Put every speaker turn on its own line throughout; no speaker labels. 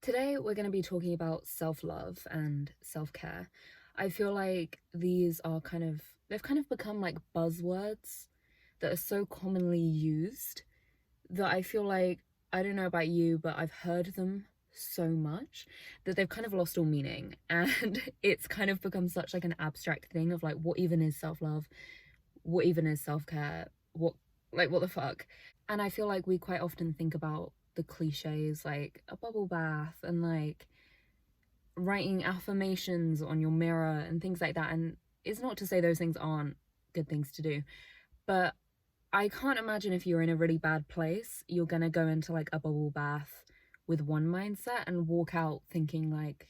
Today, we're going to be talking about self-love and self-care. I feel like they've kind of become like buzzwords that are so commonly used that I feel like, I don't know about you, but I've heard them so much that they've kind of lost all meaning. And it's kind of become such like an abstract thing of like, what even is self-love? What even is self-care? What the fuck? And I feel like we quite often think about the cliches like a bubble bath and like writing affirmations on your mirror and things like that. And it's not to say those things aren't good things to do, but I can't imagine if you're in a really bad place, you're gonna go into like a bubble bath with one mindset and walk out thinking like,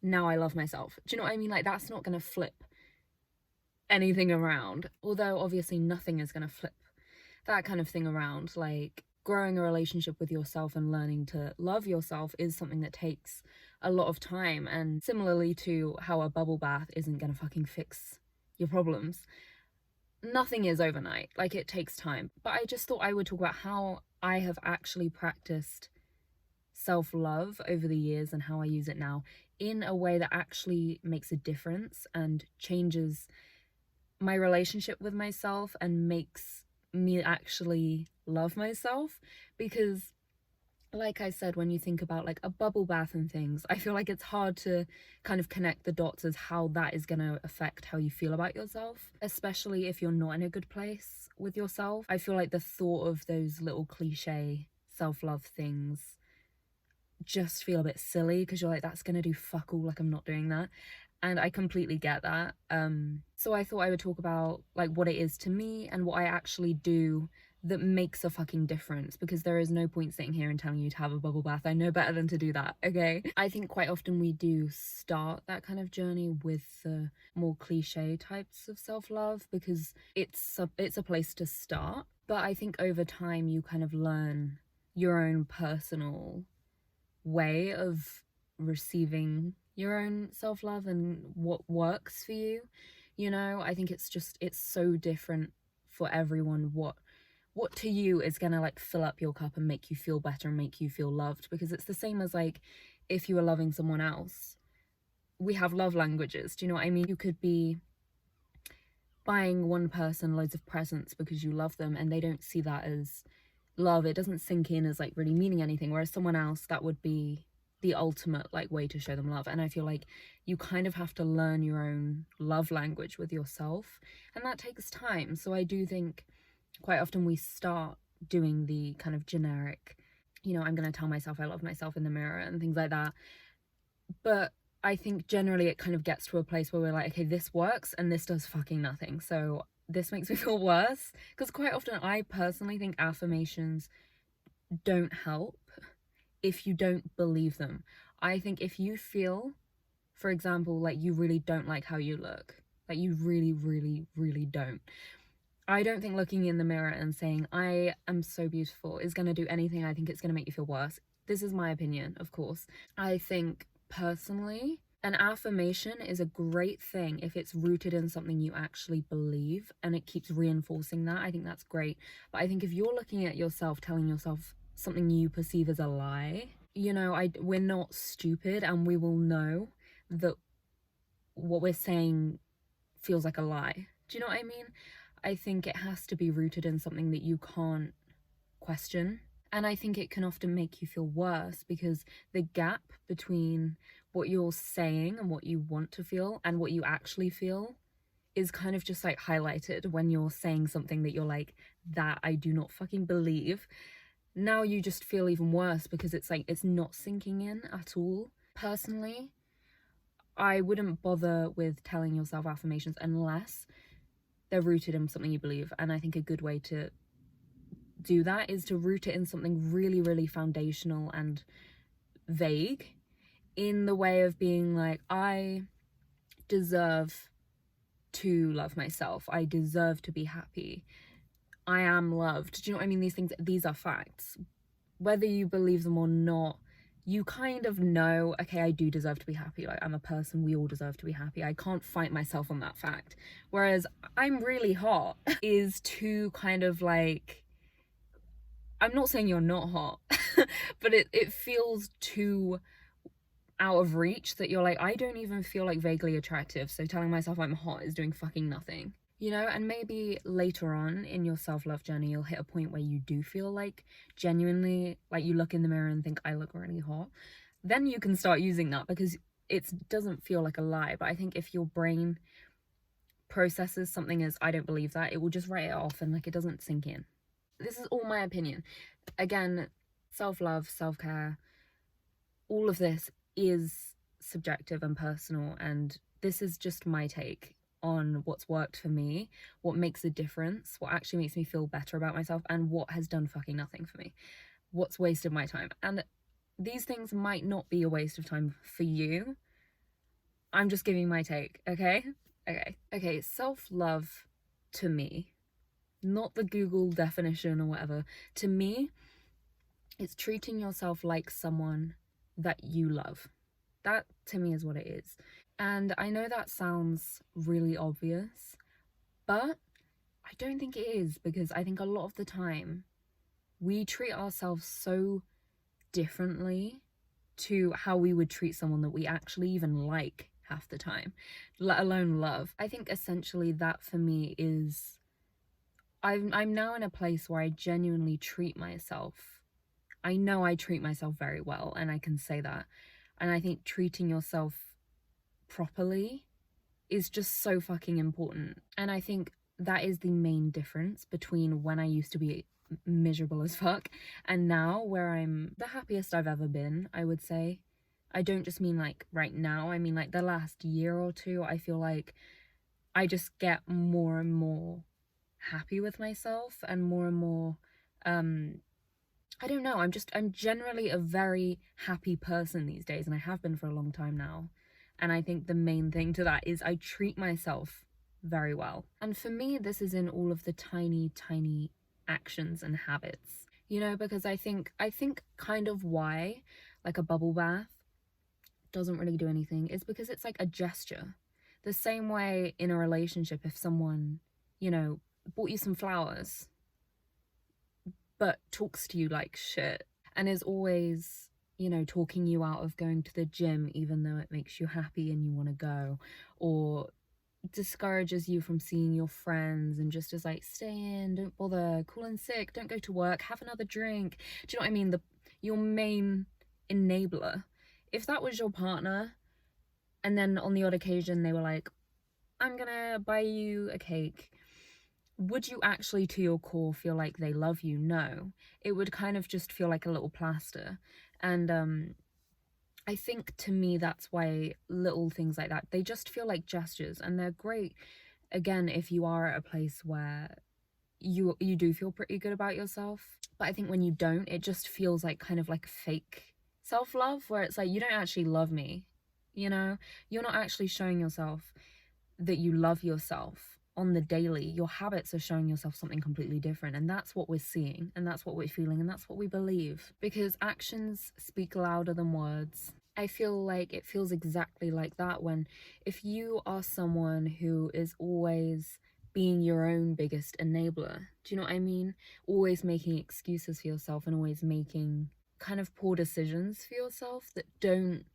now I love myself. Do you know what I mean? Like, that's not gonna flip anything around. Although obviously nothing is gonna flip that kind of thing around. Like, growing a relationship with yourself and learning to love yourself is something that takes a lot of time. And similarly to how a bubble bath isn't gonna fucking fix your problems, nothing is overnight. Like, it takes time. But I just thought I would talk about how I have actually practiced self-love over the years and how I use it now in a way that actually makes a difference and changes my relationship with myself and makes me actually love myself. Because like I said, when you think about like a bubble bath and things, I feel like it's hard to kind of connect the dots as how that is going to affect how you feel about yourself, especially if you're not in a good place with yourself. I feel like the thought of those little cliche self-love things just feel a bit silly because you're like, that's going to do fuck all, like I'm not doing that. And I completely get that. So I thought I would talk about like what it is to me and what I actually do that makes a fucking difference, because there is no point sitting here and telling you to have a bubble bath. I know better than to do that, okay? I think quite often we do start that kind of journey with the more cliche types of self-love because it's a place to start. But I think over time you kind of learn your own personal way of receiving your own self-love and what works for you. You know, I think it's so different for everyone what to you is gonna like fill up your cup and make you feel better and make you feel loved. Because it's the same as like if you were loving someone else, we have love languages. Do you know what I mean? You could be buying one person loads of presents because you love them and they don't see that as love. It doesn't sink in as like really meaning anything, whereas someone else, that would be the ultimate like way to show them love. And I feel like you kind of have to learn your own love language with yourself, and that takes time. So I do think quite often we start doing the kind of generic, you know, I'm going to tell myself I love myself in the mirror and things like that. But I think generally it kind of gets to a place where we're like, okay, this works and this does fucking nothing, so this makes me feel worse. Because quite often I personally think affirmations don't help if you don't believe them. I think if you feel, for example, like you really don't like how you look, like you really, really, really don't, I don't think looking in the mirror and saying, I am so beautiful, is going to do anything. I think it's going to make you feel worse. This is my opinion, of course. I think personally, an affirmation is a great thing if it's rooted in something you actually believe and it keeps reinforcing that. I think that's great. But I think if you're looking at yourself, telling yourself something you perceive as a lie, you know, we're not stupid and we will know that what we're saying feels like a lie. Do you know what I mean? I think it has to be rooted in something that you can't question. And I think it can often make you feel worse because the gap between what you're saying and what you want to feel and what you actually feel is kind of just like highlighted when you're saying something that you're like, that I do not fucking believe. Now you just feel even worse because it's like it's not sinking in at all. Personally, I wouldn't bother with telling yourself affirmations unless they're rooted in something you believe. And I think a good way to do that is to root it in something really, really foundational and vague, in the way of being like, I deserve to love myself, I deserve to be happy, I am loved. Do you know what I mean? These are facts. Whether you believe them or not, you kind of know, okay, I do deserve to be happy. Like, I'm a person, we all deserve to be happy. I can't fight myself on that fact. Whereas I'm really hot is to kind of like, I'm not saying you're not hot, but it feels too out of reach that you're like, I don't even feel like vaguely attractive, so telling myself I'm hot is doing fucking nothing. You know, and maybe later on in your self-love journey, you'll hit a point where you do feel like genuinely, like you look in the mirror and think, I look really hot. Then you can start using that because it doesn't feel like a lie. But I think if your brain processes something as, I don't believe that, it will just write it off and like it doesn't sink in. This is all my opinion. Again, self-love, self-care, all of this is subjective and personal, and this is just my take on what's worked for me, what makes a difference, what actually makes me feel better about myself, and what has done fucking nothing for me, what's wasted my time. And these things might not be a waste of time for you. I'm just giving my take, okay? Okay, self-love to me, not the Google definition or whatever, to me, it's treating yourself like someone that you love. That to me is what it is. And I know that sounds really obvious, but I don't think it is, because I think a lot of the time we treat ourselves so differently to how we would treat someone that we actually even like half the time, let alone love. I think essentially that for me is, I'm now in a place where I genuinely treat myself. I know I treat myself very well, and I can say that. And I think treating yourself properly is just so fucking important. And I think that is the main difference between when I used to be miserable as fuck and now, where I'm the happiest I've ever been, I would say. I don't just mean like right now, I mean like the last year or two. I feel like I just get more and more happy with myself and more I don't know, I'm generally a very happy person these days, and I have been for a long time now. And I think the main thing to that is I treat myself very well. And for me, this is in all of the tiny, tiny actions and habits. You know, because I think kind of why like a bubble bath doesn't really do anything is because it's like a gesture. The same way in a relationship, if someone, you know, bought you some flowers but talks to you like shit and is always, you know, talking you out of going to the gym even though it makes you happy and you want to go, or discourages you from seeing your friends and just is like, stay in, don't bother, call in sick, don't go to work, have another drink. Do you know what I mean? Your main enabler. If that was your partner and then on the odd occasion they were like, I'm gonna buy you a cake, would you actually to your core feel like they love you? No. It would kind of just feel like a little plaster. And I think to me that's why little things like that, they just feel like gestures, and they're great again if you are at a place where you do feel pretty good about yourself. But I think when you don't, it just feels like kind of like fake self-love, where it's like, you don't actually love me, you know? You're not actually showing yourself that you love yourself on the daily. Your habits are showing yourself something completely different, and that's what we're seeing, and that's what we're feeling, and that's what we believe, because actions speak louder than words. I feel like it feels exactly like that when, if you are someone who is always being your own biggest enabler, do you know what I mean? Always making excuses for yourself and always making kind of poor decisions for yourself that don't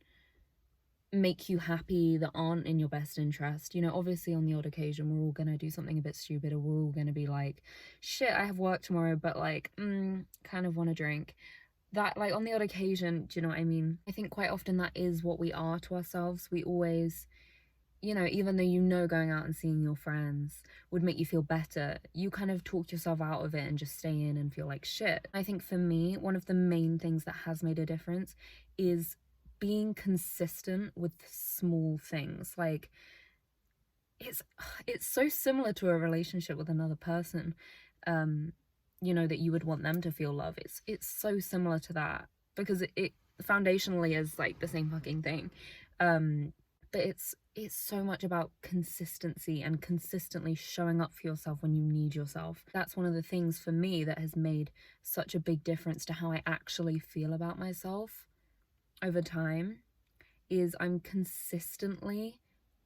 make you happy, that aren't in your best interest. You know, obviously on the odd occasion we're all gonna do something a bit stupid, or we're all gonna be like, shit, I have work tomorrow, but like kind of want to drink. That, like, on the odd occasion, do you know what I mean? I think quite often that is what we are to ourselves. We always, you know, even though you know going out and seeing your friends would make you feel better, you kind of talk yourself out of it and just stay in and feel like shit. I think for me, one of the main things that has made a difference is being consistent with small things. Like, it's so similar to a relationship with another person, you know, that you would want them to feel love. It's so similar to that, because it foundationally is like the same fucking thing. But it's so much about consistency and consistently showing up for yourself when you need yourself. That's one of the things for me that has made such a big difference to how I actually feel about myself over time, is I'm consistently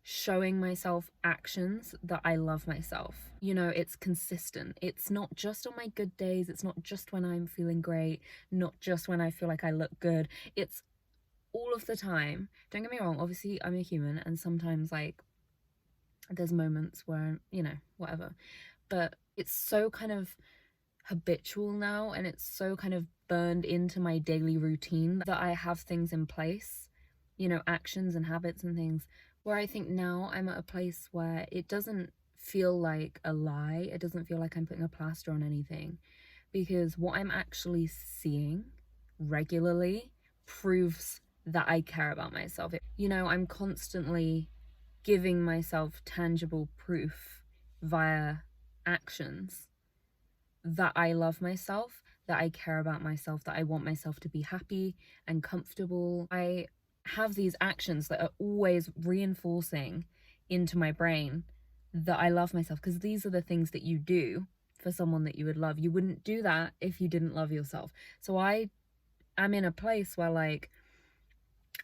showing myself actions that I love myself. You know, it's consistent. It's not just on my good days. It's not just when I'm feeling great, not just when I feel like I look good. It's all of the time. Don't get me wrong, obviously I'm a human and sometimes like there's moments where, you know, whatever. But it's so kind of habitual now, and it's so kind of burned into my daily routine that I have things in place, you know, actions and habits and things, where I think now I'm at a place where it doesn't feel like a lie. It doesn't feel like I'm putting a plaster on anything, because what I'm actually seeing regularly proves that I care about myself. You know, I'm constantly giving myself tangible proof via actions that I love myself, that I care about myself, that I want myself to be happy and comfortable. I have these actions that are always reinforcing into my brain that I love myself, because these are the things that you do for someone that you would love. You wouldn't do that if you didn't love yourself. So I am in a place where like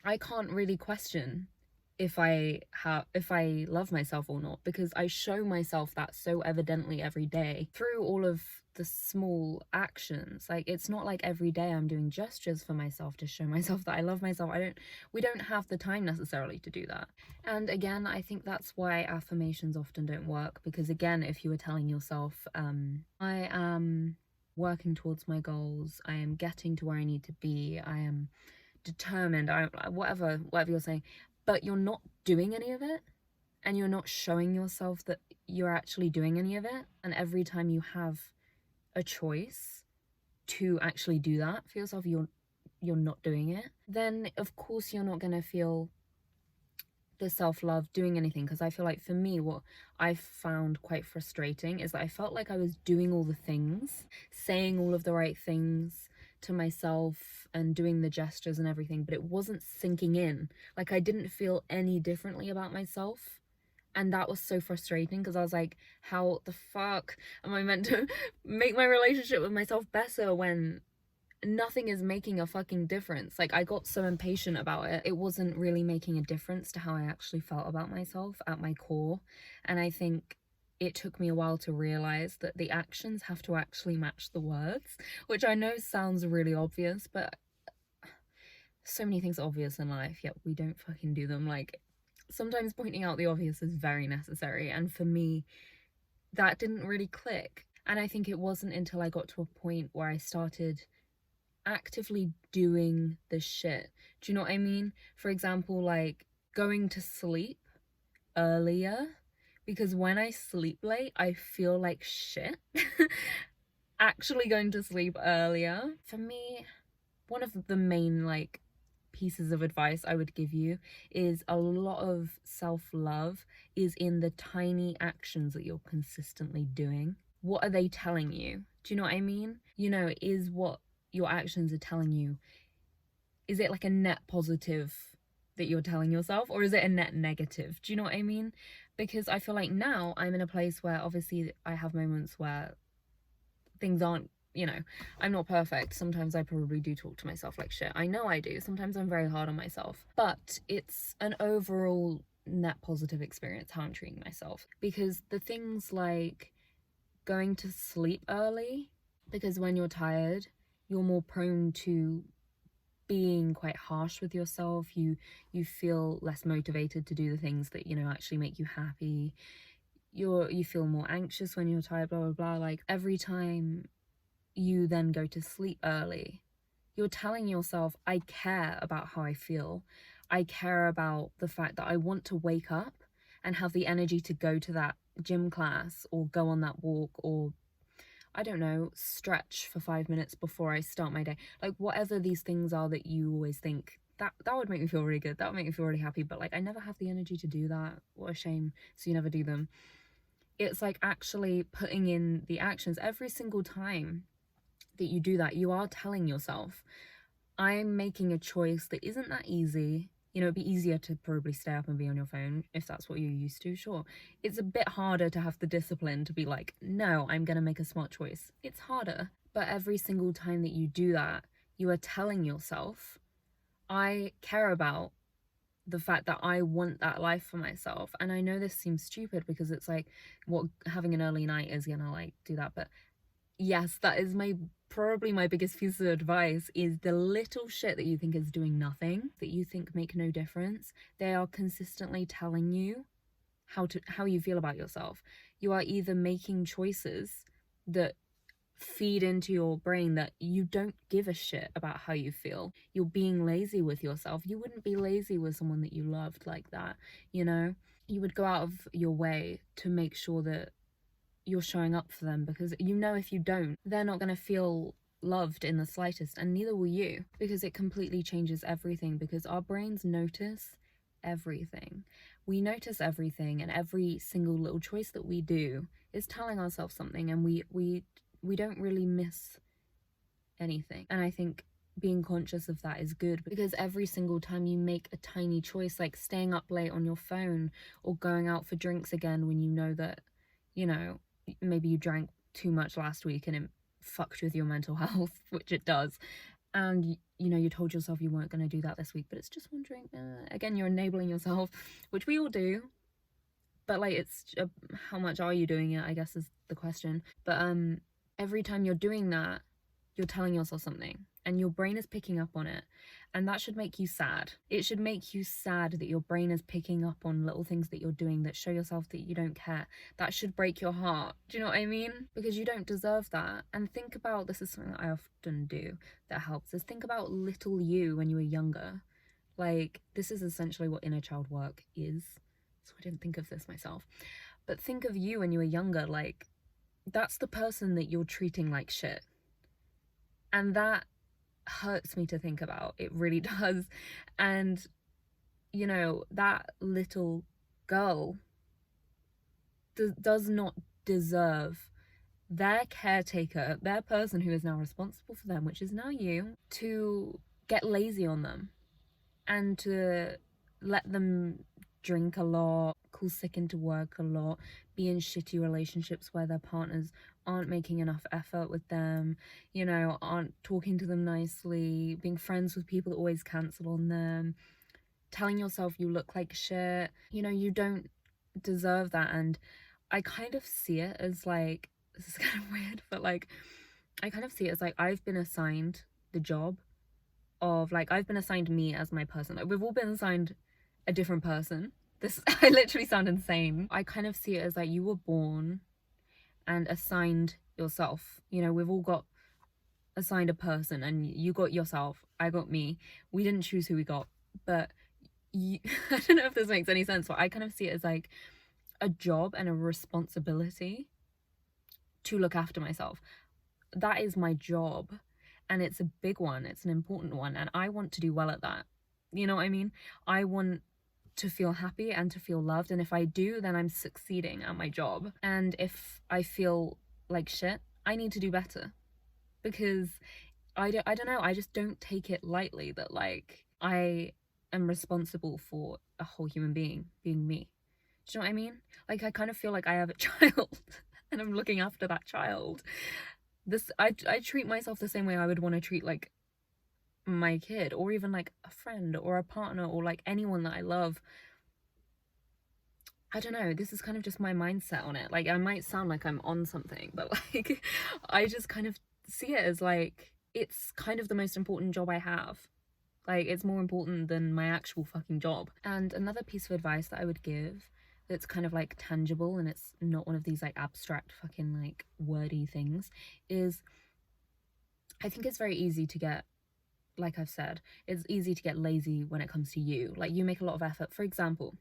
I can't really question if I love myself or not, because I show myself that so evidently every day through all of the small actions. Like, it's not like every day I'm doing gestures for myself to show myself that I love myself. We don't have the time necessarily to do that. And again, I think that's why affirmations often don't work, because again, if you were telling yourself, I am working towards my goals, I am getting to where I need to be, I am determined, whatever you're saying, but you're not doing any of it, and you're not showing yourself that you're actually doing any of it, and every time you have a choice to actually do that for yourself, you're not doing it, then of course you're not going to feel the self-love doing anything. Because I feel like for me, what I found quite frustrating is that I felt like I was doing all the things, saying all of the right things to myself and doing the gestures and everything, but it wasn't sinking in. Like, I didn't feel any differently about myself, and that was so frustrating, because I was like, how the fuck am I meant to make my relationship with myself better when nothing is making a fucking difference? Like, I got so impatient about it. It wasn't really making a difference to how I actually felt about myself at my core. And I think it took me a while to realize that the actions have to actually match the words, which I know sounds really obvious, but so many things are obvious in life, yet we don't fucking do them. Like, sometimes pointing out the obvious is very necessary, and for me, that didn't really click. And I think it wasn't until I got to a point where I started actively doing the shit. Do you know what I mean? For example, like going to sleep earlier, because when I sleep late, I feel like shit. Actually going to sleep earlier, for me, one of the main like pieces of advice I would give you is a lot of self-love is in the tiny actions that you're consistently doing. What are they telling you? Do you know what I mean? You know, is what your actions are telling you, is it like a net positive that you're telling yourself, or is it a net negative? Do you know what I mean? Because I feel like now I'm in a place where obviously I have moments where things aren't, you know, I'm not perfect. Sometimes I probably do talk to myself like shit. I know I do. Sometimes I'm very hard on myself. But it's an overall net positive experience how I'm treating myself. Because the things like going to sleep early, because when you're tired, you're more prone to being quite harsh with yourself. You feel less motivated to do the things that, you know, actually make you happy. You feel more anxious when you're tired, blah blah blah. Like, every time you then go to sleep early, you're telling yourself, I care about how I feel. I care about the fact that I want to wake up and have the energy to go to that gym class, or go on that walk, or I don't know, stretch for 5 minutes before I start my day. Like, whatever these things are that you always think, that would make me feel really good, that would make me feel really happy, but like, I never have the energy to do that. What a shame. So you never do them. It's like actually putting in the actions every single time that you do that. You are telling yourself, I'm making a choice that isn't that easy. You know, it'd be easier to probably stay up and be on your phone if that's what you're used to, sure. It's a bit harder to have the discipline to be like, no, I'm gonna make a smart choice. It's harder. But every single time that you do that, you are telling yourself, I care about the fact that I want that life for myself. And I know this seems stupid because it's like what having an early night is gonna like do that, but yes, that is my probably my biggest piece of advice is the little shit that you think is doing nothing, that you think make no difference. They are consistently telling you how you feel about yourself. You are either making choices that feed into your brain that you don't give a shit about how you feel. You're being lazy with yourself. You wouldn't be lazy with someone that you loved like that, you know? You would go out of your way to make sure that you're showing up for them, because you know if you don't, they're not going to feel loved in the slightest, and neither will you, because it completely changes everything, because our brains notice everything. We notice everything, and every single little choice that we do is telling ourselves something, and we don't really miss anything. And I think being conscious of that is good, because every single time you make a tiny choice, like staying up late on your phone or going out for drinks again when you know that, you know, maybe you drank too much last week and it fucked with your mental health, which it does, and you know you told yourself you weren't going to do that this week, but it's just wondering, again, you're enabling yourself, which we all do, but like it's how much are you doing it, I guess, is the question. But every time you're doing that, you're telling yourself something, and your brain is picking up on it, and that should make you sad. It should make you sad that your brain is picking up on little things that you're doing that show yourself that you don't care. That should break your heart. Do you know what I mean? Because you don't deserve that. And think about, this is something that I often do that helps, is think about little you when you were younger. Like, this is essentially what inner child work is. So I didn't think of this myself. But think of you when you were younger, like, that's the person that you're treating like shit. And that hurts me to think about. It really does. And, you know, that little girl does not deserve their caretaker, their person who is now responsible for them, which is now you, to get lazy on them and to let them drink a lot, call sick into work a lot, be in shitty relationships where their partners aren't making enough effort with them, you know, aren't talking to them nicely, being friends with people that always cancel on them, telling yourself you look like shit. You know, you don't deserve that. And I kind of see it as like, this is kind of weird, but like, I kind of see it as like I've been assigned the job of, like, I've been assigned me as my person. Like, we've all been assigned a different person. This, I literally sound insane. I kind of see it as like you were born and assigned yourself. You know, we've all got assigned a person, and you got yourself, I got me. We didn't choose who we got, but you, I don't know if this makes any sense, but I kind of see it as like a job and a responsibility to look after myself. That is my job, and it's a big one, it's an important one, and I want to do well at that. You know what I mean? I want to feel happy and to feel loved, and if I do, then I'm succeeding at my job. And if I feel like shit, I need to do better, because I don't know, I just don't take it lightly that like I am responsible for a whole human being being me. Do you know what I mean? Like, I kind of feel like I have a child and I'm looking after that child. I treat myself the same way I would want to treat like my kid, or even like a friend or a partner, or like anyone that I love. I don't know, this is kind of just my mindset on it. Like, I might sound like I'm on something, but like I just kind of see it as like it's kind of the most important job I have. Like, it's more important than my actual fucking job. And another piece of advice that I would give that's kind of like tangible, and it's not one of these like abstract fucking like wordy things, is I think it's very easy to get, like I've said, it's easy to get lazy when it comes to you. Like, you make a lot of effort. For example,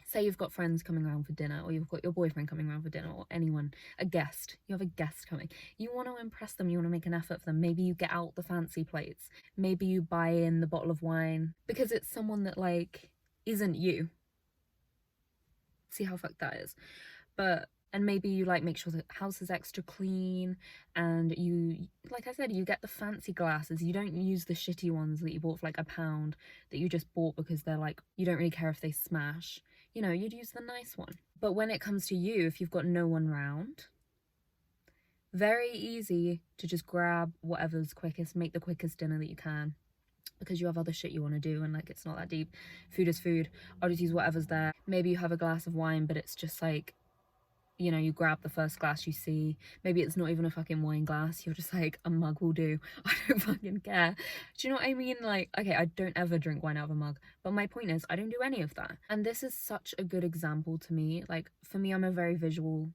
say you've got friends coming around for dinner, or you've got your boyfriend coming around for dinner, or anyone, a guest. You have a guest coming. You want to impress them, you want to make an effort for them. Maybe you get out the fancy plates. Maybe you buy in the bottle of wine because it's someone that like isn't you. See how fucked that is? But, and maybe you like make sure the house is extra clean, and you, like I said, you get the fancy glasses. You don't use the shitty ones that you bought for like £1 that you just bought because they're like, you don't really care if they smash. You know, you'd use the nice one. But when it comes to you, if you've got no one round, very easy to just grab whatever's quickest, make the quickest dinner that you can, because you have other shit you want to do and like it's not that deep. Food is food. I'll just use whatever's there. Maybe you have a glass of wine, but it's just like, you know, you grab the first glass you see. Maybe it's not even a fucking wine glass. You're just like, a mug will do. I don't fucking care. Do you know what I mean? Like, okay, I don't ever drink wine out of a mug. But my point is, I don't do any of that. And this is such a good example to me. Like, for me, I'm a very visual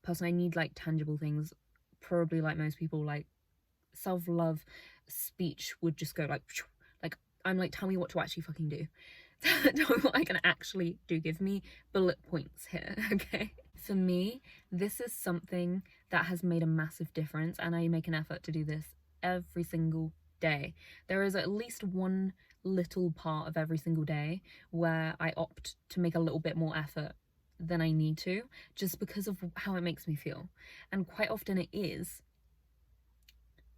person. I need like tangible things. Probably like most people, like self-love speech would just go like I'm like, tell me what to actually fucking do. Tell me what I can actually do. Give me bullet points here, okay? For me, this is something that has made a massive difference, and I make an effort to do this every single day. There is at least one little part of every single day where I opt to make a little bit more effort than I need to, just because of how it makes me feel. And quite often it is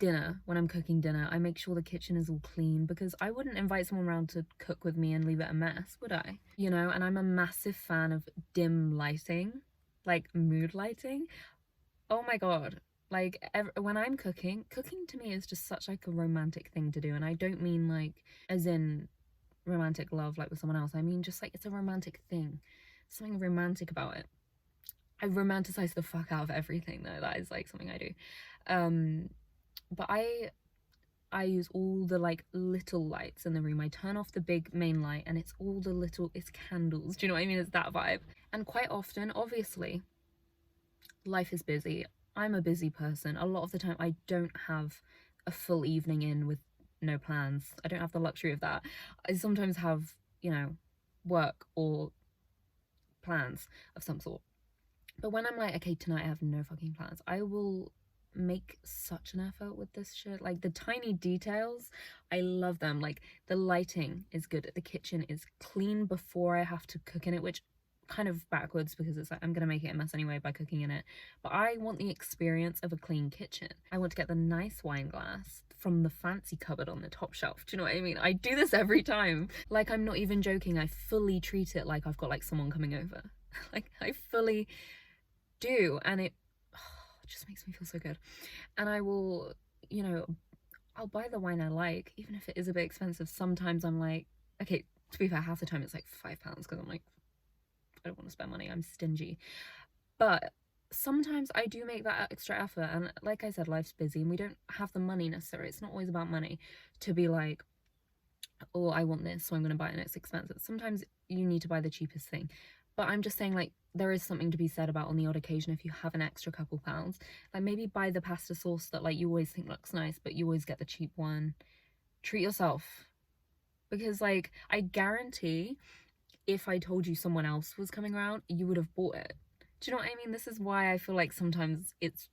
dinner. When I'm cooking dinner, I make sure the kitchen is all clean, because I wouldn't invite someone around to cook with me and leave it a mess, would I? You know, and I'm a massive fan of dim lighting, like mood lighting. Oh my god. Like, when I'm cooking to me is just such like a romantic thing to do. And I don't mean like as in romantic love like with someone else. I mean just like it's a romantic thing. Something romantic about it. I romanticize the fuck out of everything though. That is like something I do. But I use all the like little lights in the room. I turn off the big main light and it's all the little, it's candles. Do you know what I mean? It's that vibe. And quite often, obviously, life is busy. I'm a busy person. A lot of the time I don't have a full evening in with no plans. I don't have the luxury of that. I sometimes have, you know, work or plans of some sort. But when I'm like, okay, tonight I have no fucking plans, I will make such an effort with this shit. Like the tiny details, I love them. Like the lighting is good, the kitchen is clean before I have to cook in it, which kind of backwards because it's like I'm gonna make it a mess anyway by cooking in it. But I want the experience of a clean kitchen. I want to get the nice wine glass from the fancy cupboard on the top shelf. Do you know what I mean? I do this every time. Like, I'm not even joking. I fully treat it like I've got like someone coming over. Like I fully do, and it just makes me feel so good. And I will, you know, I'll buy the wine I like, even if it is a bit expensive. Sometimes I'm like, okay, to be fair, half the time it's like £5 because I'm like, I don't want to spend money, I'm stingy. But sometimes I do make that extra effort, and like I said, life's busy and we don't have the money necessarily. It's not always about money to be like, oh, I want this, so I'm going to buy it and it's expensive. Sometimes you need to buy the cheapest thing. But I'm just saying, like, there is something to be said about on the odd occasion if you have an extra couple pounds. Like, maybe buy the pasta sauce that, like, you always think looks nice, but you always get the cheap one. Treat yourself. Because, like, I guarantee if I told you someone else was coming around, you would have bought it. Do you know what I mean? This is why I feel like sometimes it's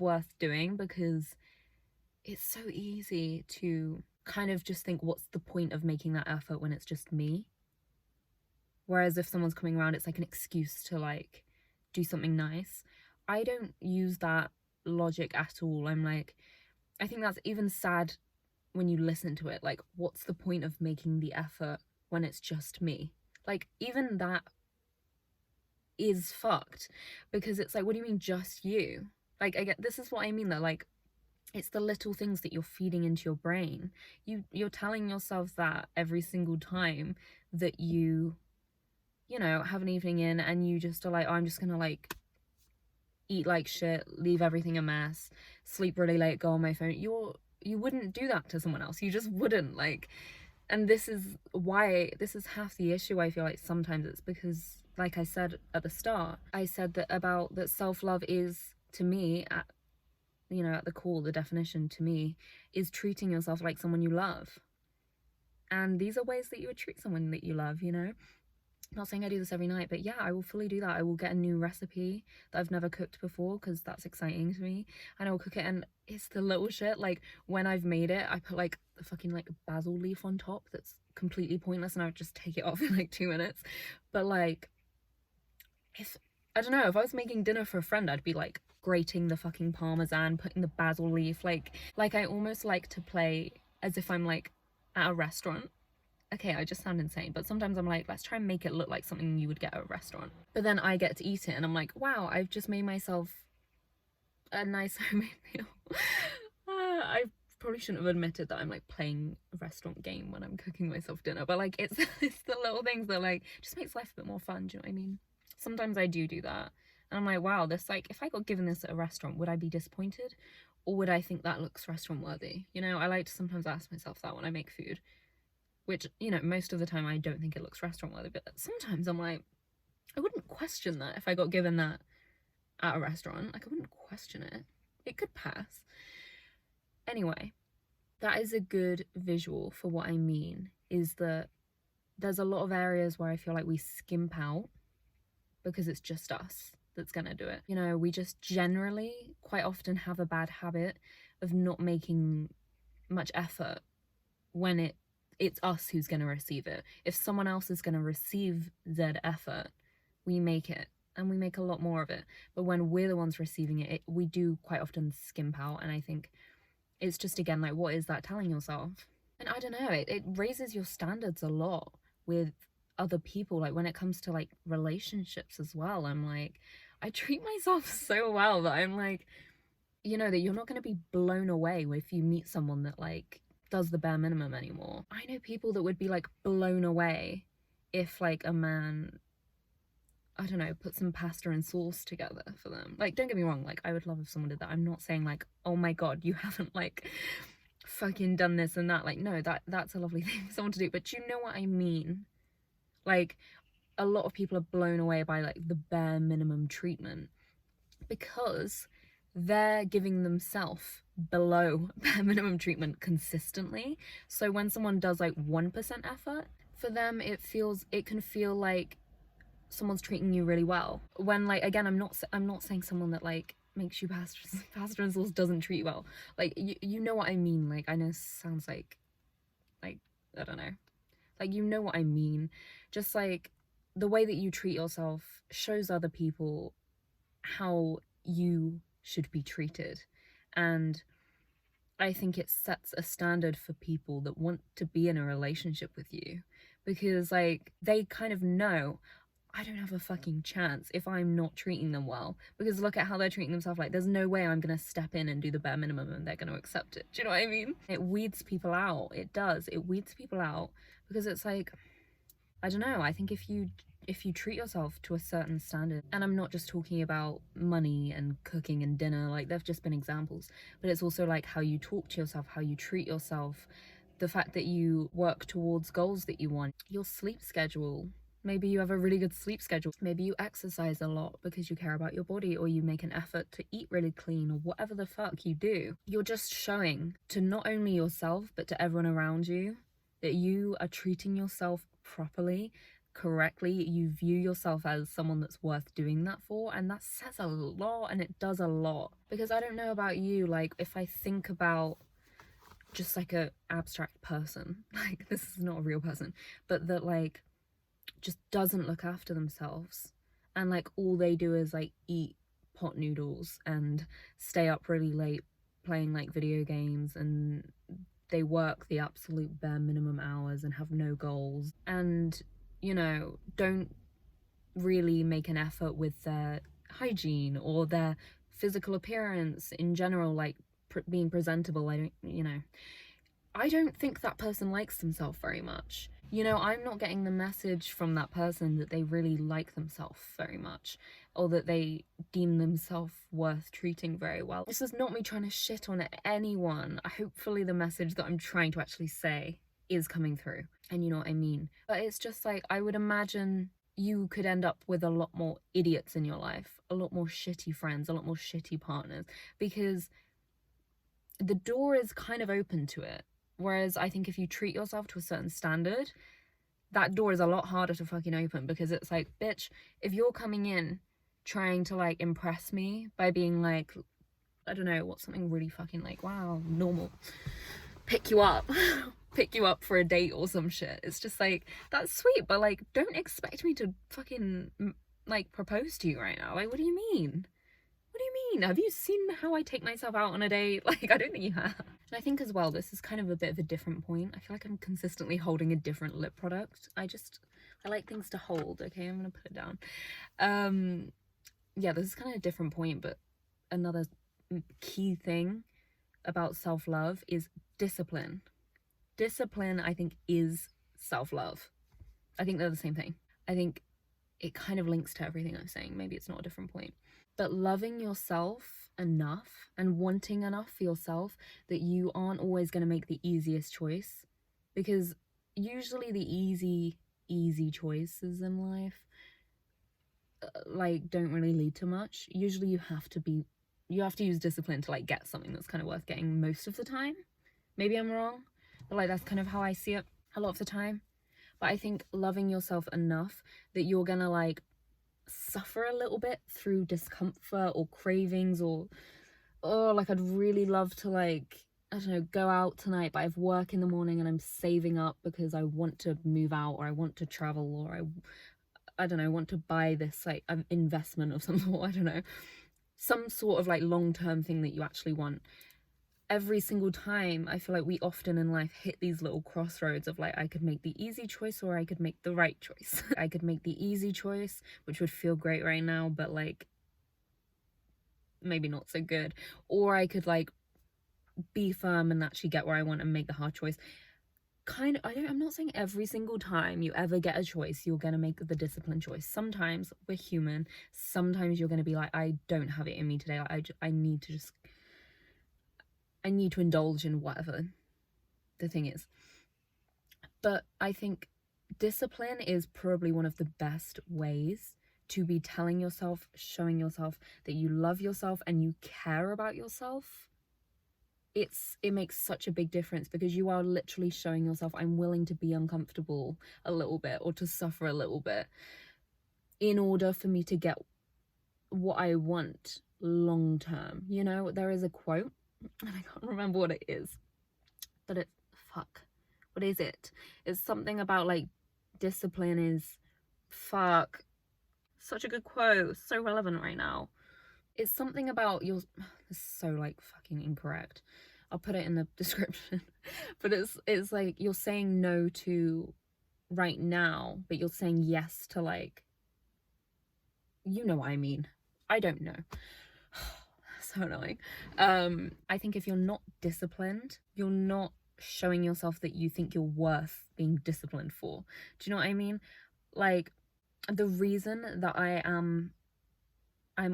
worth doing, because it's so easy to kind of just think, what's the point of making that effort when it's just me? Whereas if someone's coming around, it's like an excuse to like do something nice. I don't use that logic at all. I'm like, I think that's even sad when you listen to it. Like, what's the point of making the effort when it's just me? Like, even that is fucked, because it's like, what do you mean just you? Like, I get, this is what I mean though. Like, it's the little things that you're feeding into your brain. You're telling yourself that every single time that you know, have an evening in and you just are like, oh, I'm just gonna like eat like shit, leave everything a mess, sleep really late, go on my phone. You wouldn't do that to someone else. You just wouldn't. Like, and this is why, this is half the issue. I feel like sometimes it's because, like I said at the start, I said that about that self-love is, to me, at, you know, at the core, the definition to me is treating yourself like someone you love. And these are ways that you would treat someone that you love, you know. Not saying I do this every night, but yeah, I will fully do that. I will get a new recipe that I've never cooked before, because that's exciting to me, and I will cook it. And it's the little shit, like when I've made it, I put like the fucking like basil leaf on top that's completely pointless, and I would just take it off in like 2 minutes. But like, if I don't know, if I was making dinner for a friend, I'd be like grating the fucking parmesan, putting the basil leaf, like I almost like to play as if I'm like at a restaurant. Okay, I just sound insane, but sometimes I'm like, let's try and make it look like something you would get at a restaurant. But then I get to eat it and I'm like, wow, I've just made myself a nice homemade meal. I've probably shouldn't have admitted that I'm like playing a restaurant game when I'm cooking myself dinner, but like it's it's the little things that like just makes life a bit more fun. Do you know what I mean? Sometimes I do that, and I'm like, wow, this, like, if I got given this at a restaurant, would I be disappointed, or would I think that looks restaurant worthy? You know, I like to sometimes ask myself that when I make food, which, you know, most of the time I don't think it looks restaurant worthy, but sometimes I'm like, I wouldn't question that if I got given that at a restaurant. Like, I wouldn't question it. It could pass. Anyway, that is a good visual for what I mean, is that there's a lot of areas where I feel like we skimp out because it's just us that's gonna do it. You know, we just generally quite often have a bad habit of not making much effort when it's us who's gonna receive it. If someone else is gonna receive that effort, we make it, and we make a lot more of it. But when we're the ones receiving it, we do quite often skimp out, and I think it's just, again, like, what is that telling yourself? And I don't know, it raises your standards a lot with other people. Like, when it comes to like relationships as well, I'm like, I treat myself so well that I'm like, you know, that you're not going to be blown away if you meet someone that like does the bare minimum anymore. I know people that would be like blown away if like a man, I don't know, put some pasta and sauce together for them. Like, don't get me wrong, like, I would love if someone did that. I'm not saying like, oh my god, you haven't like fucking done this and that. Like, no, that's a lovely thing for someone to do, but you know what I mean? Like, a lot of people are blown away by like the bare minimum treatment because they're giving themselves below bare minimum treatment consistently. So when someone does like 1% effort, for them it can feel like someone's treating you really well. When, like, again, I'm not saying someone that like makes you pasta and sauce doesn't treat you well. Like, you know what I mean. Like, I know it sounds like I don't know, like, you know what I mean. Just like the way that you treat yourself shows other people how you should be treated. And I think it sets a standard for people that want to be in a relationship with you, because like they kind of know, I don't have a fucking chance if I'm not treating them well, because look at how they're treating themselves. Like, there's no way I'm gonna step in and do the bare minimum and they're gonna accept it. Do you know what I mean? It weeds people out. It does. It weeds people out because it's like, I don't know, I think if you treat yourself to a certain standard, and I'm not just talking about money and cooking and dinner, like, they've just been examples, but it's also like how you talk to yourself, how you treat yourself, the fact that you work towards goals that you want, your sleep schedule. Maybe you have a really good sleep schedule. Maybe you exercise a lot because you care about your body, or you make an effort to eat really clean, or whatever the fuck you do. You're just showing to not only yourself, but to everyone around you that you are treating yourself properly, correctly. You view yourself as someone that's worth doing that for, and that says a lot, and it does a lot. Because I don't know about you, like, if I think about just like a abstract person, like, this is not a real person, but that like just doesn't look after themselves, and like all they do is like eat pot noodles and stay up really late playing like video games, and they work the absolute bare minimum hours and have no goals, and, you know, don't really make an effort with their hygiene or their physical appearance in general, like being presentable. I don't think that person likes themselves very much. You know, I'm not getting the message from that person that they really like themselves very much, or that they deem themselves worth treating very well. This is not me trying to shit on anyone. Hopefully the message that I'm trying to actually say is coming through, and you know what I mean. But it's just like, I would imagine you could end up with a lot more idiots in your life, a lot more shitty friends, a lot more shitty partners, because the door is kind of open to it. Whereas I think if you treat yourself to a certain standard, that door is a lot harder to fucking open, because it's like, bitch, if you're coming in trying to like impress me by being like, I don't know, what's something really fucking like, wow, normal, pick you up for a date or some shit. It's just like, that's sweet, but like, don't expect me to fucking like propose to you right now. Like, what do you mean? What do you mean? Have you seen how I take myself out on a date? Like, I don't think you have. And I think as well, this is kind of a bit of a different point. I feel like I'm consistently holding a different lip product. I like things to hold. Okay, I'm gonna put it down. Yeah, this is kind of a different point, but another key thing about self-love is discipline. Discipline, I think, is self-love. I think they're the same thing. I think it kind of links to everything I'm saying. Maybe it's not a different point. But loving yourself enough and wanting enough for yourself that you aren't always going to make the easiest choice. Because usually the easy choices in life like don't really lead to much. Usually you have to use discipline to like get something that's kind of worth getting most of the time. Maybe I'm wrong, but like that's kind of how I see it a lot of the time. But I think loving yourself enough that you're gonna like suffer a little bit through discomfort or cravings, or oh, like I'd really love to like, I don't know, go out tonight, but I have work in the morning and I'm saving up because I want to move out, or I want to travel, or I don't know, want to buy this like investment of some sort, I don't know, some sort of like long-term thing that you actually want. Every single time I feel like we often in life hit these little crossroads of like, I could make the easy choice or I could make the right choice. I could make the easy choice, which would feel great right now, but like maybe not so good, or I could like be firm and actually get where I want and make the hard choice. Kind of, I'm not saying every single time you ever get a choice you're gonna make the disciplined choice. Sometimes we're human. Sometimes you're gonna be like, I don't have it in me today. I need to indulge in whatever the thing is. But I think discipline is probably one of the best ways to be telling yourself, showing yourself that you love yourself and you care about yourself. It makes such a big difference, because you are literally showing yourself, I'm willing to be uncomfortable a little bit or to suffer a little bit in order for me to get what I want long term. You know, there is a quote, and I can't remember what it is, but what is it? It's something about like discipline is such a good quote, so relevant right now. It's something about your, it's so like fucking incorrect. I'll put it in the description. But it's like you're saying no to right now, but you're saying yes to like, you know what I mean. I don't know. So annoying. I think if you're not disciplined, you're not showing yourself that you think you're worth being disciplined for. Do you know what I mean? Like, the reason that I'm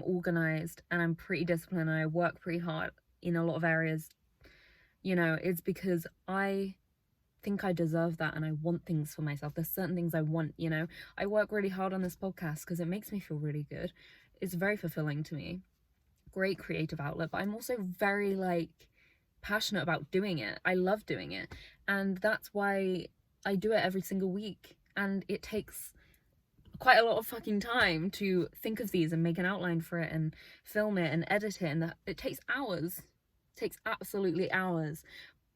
organized and I'm pretty disciplined and I work pretty hard in a lot of areas, you know, is because I think I deserve that and I want things for myself. There's certain things I want, you know. I work really hard on this podcast because it makes me feel really good. It's very fulfilling to me. Great creative outlet, but I'm also very like passionate about doing it. I love doing it, and that's why I do it every single week, and it takes quite a lot of fucking time to think of these and make an outline for it and film it and edit it, and it takes hours. It takes absolutely hours.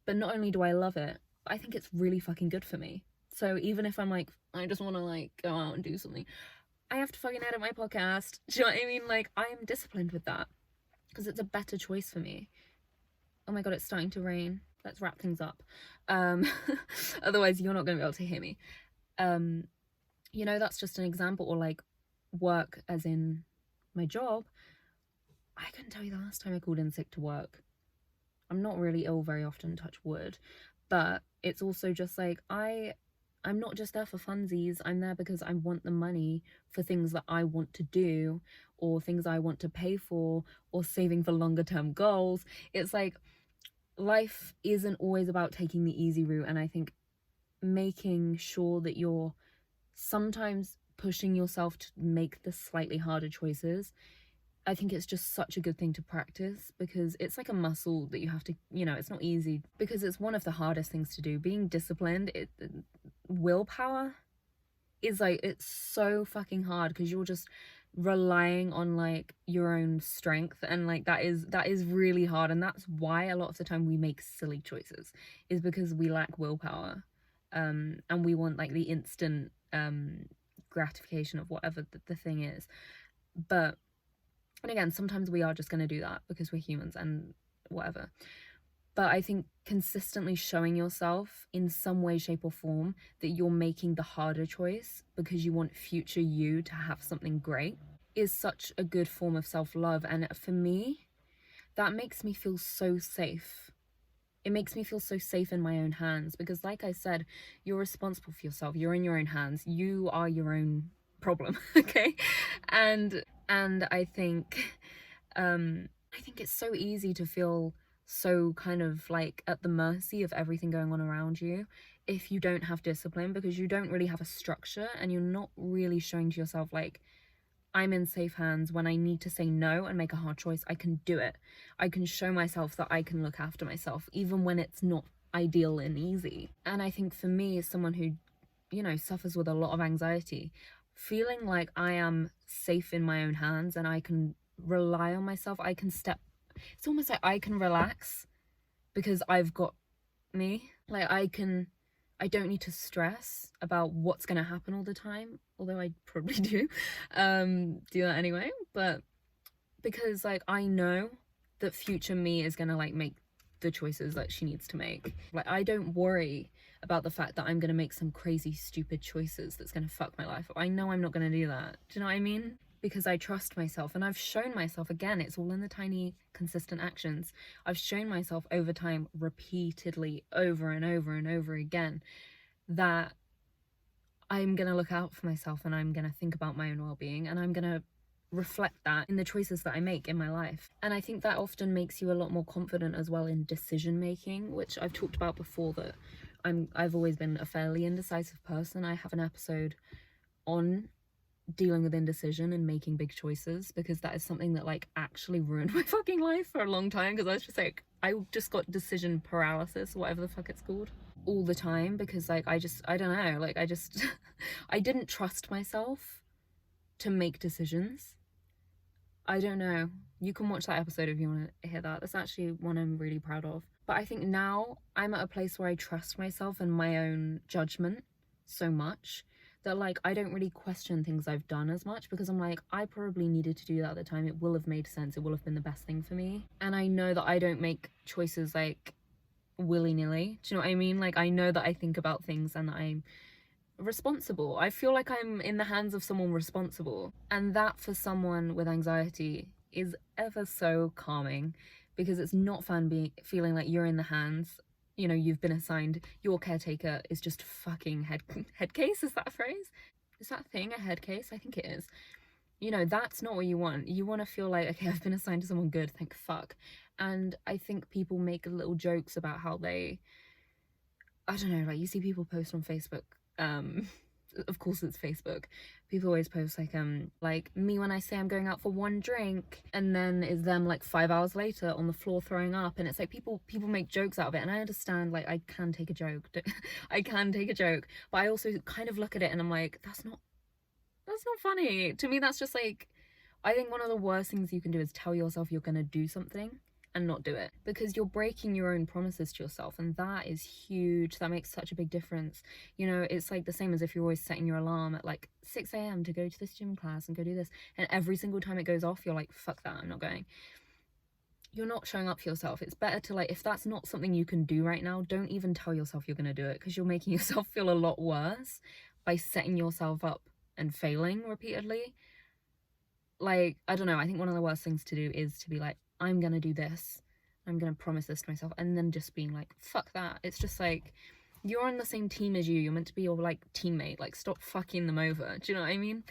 But not only do I love it, but I think it's really fucking good for me. So even if I'm like, I just want to like go out and do something, I have to fucking edit my podcast. Do you know what I mean? Like, I am disciplined with that because it's a better choice for me. Oh my god, it's starting to rain. Let's wrap things up. Otherwise you're not going to be able to hear me. You know, that's just an example. Or like work, as in my job. I couldn't tell you the last time I called in sick to work. I'm not really ill very often, touch wood, but it's also just like I'm not just there for funsies. I'm there because I want the money for things that I want to do, or things I want to pay for, or saving for longer term goals. It's like life isn't always about taking the easy route, and I think making sure that you're sometimes pushing yourself to make the slightly harder choices, I think it's just such a good thing to practice, because it's like a muscle that you have to, you know, it's not easy because it's one of the hardest things to do. Being disciplined, willpower is like, it's so fucking hard because you're just relying on like your own strength, and like that is really hard. And that's why a lot of the time we make silly choices, is because we lack willpower, and we want like the instant gratification of whatever the thing is. But and again, sometimes we are just going to do that because we're humans and whatever. But I think consistently showing yourself in some way, shape or form that you're making the harder choice because you want future you to have something great is such a good form of self-love. And for me, that makes me feel so safe. it makes me feel so safe in my own hands, because like I said, you're responsible for yourself. You're in your own hands. You are your own problem. Okay. And I think it's so easy to feel so kind of like at the mercy of everything going on around you if you don't have discipline, because you don't really have a structure and you're not really showing to yourself like, I'm in safe hands. When I need to say no and make a hard choice, I can do it. I can show myself that I can look after myself, even when it's not ideal and easy. And I think for me, as someone who, you know, suffers with a lot of anxiety, feeling like I am safe in my own hands and I can rely on myself, it's almost like I can relax because I've got me. Like I don't need to stress about what's going to happen all the time, although I probably do that anyway. But because like I know that future me is going to like make the choices that she needs to make. Like I don't worry about the fact that I'm going to make some crazy stupid choices that's going to fuck my life up. I know I'm not going to do that. Do you know what I mean? Because I trust myself, and I've shown myself, again, it's all in the tiny consistent actions. I've shown myself over time, repeatedly, over and over and over again, that I'm going to look out for myself and I'm going to think about my own well-being, and I'm going to reflect that in the choices that I make in my life. And I think that often makes you a lot more confident as well in decision making, which I've talked about before, that I've always been a fairly indecisive person. I have an episode on dealing with indecision and making big choices, because that is something that like actually ruined my fucking life for a long time, because I was just like, I just got decision paralysis, whatever the fuck it's called, all the time, because like I don't know, like I didn't trust myself to make decisions. I don't know, you can watch that episode if you want to hear that. That's actually one I'm really proud of. But I think now I'm at a place where I trust myself and my own judgment so much that like I don't really question things I've done as much, because I'm like, I probably needed to do that at the time. It will have made sense. It will have been the best thing for me. And I know that I don't make choices like willy-nilly. Do you know what I mean? Like I know that I think about things and that I'm responsible. I feel like I'm in the hands of someone responsible. And that for someone with anxiety is ever so calming, because it's not fun feeling like you're in the hands, you know, you've been assigned, your caretaker is just fucking head case. Is that a phrase? Is that a thing, a head case? I think it is. You know, that's not what you want. You want to feel like, okay, I've been assigned to someone good, thank fuck. And I think people make little jokes about how I don't know, like you see people post on Facebook, of course it's Facebook, people always post like me when I say I'm going out for one drink, and then is them like 5 hours later on the floor throwing up. And it's like people make jokes out of it, and I understand, like I can take a joke I can take a joke, but I also kind of look at it and I'm like, that's not funny to me. That's just like, I think one of the worst things you can do is tell yourself you're gonna do something and not do it, because you're breaking your own promises to yourself, and that is huge. That makes such a big difference. You know, it's like the same as if you're always setting your alarm at like 6 a.m. to go to this gym class and go do this, and every single time it goes off you're like, fuck that, I'm not going. You're not showing up for yourself. It's better to, like, if that's not something you can do right now, don't even tell yourself you're gonna do it, because you're making yourself feel a lot worse by setting yourself up and failing repeatedly. Like, I don't know, I think one of the worst things to do is to be like, I'm gonna do this, I'm gonna promise this to myself, and then just being like, fuck that. It's just like, you're on the same team as you're meant to be your like teammate, like stop fucking them over. Do you know what I mean?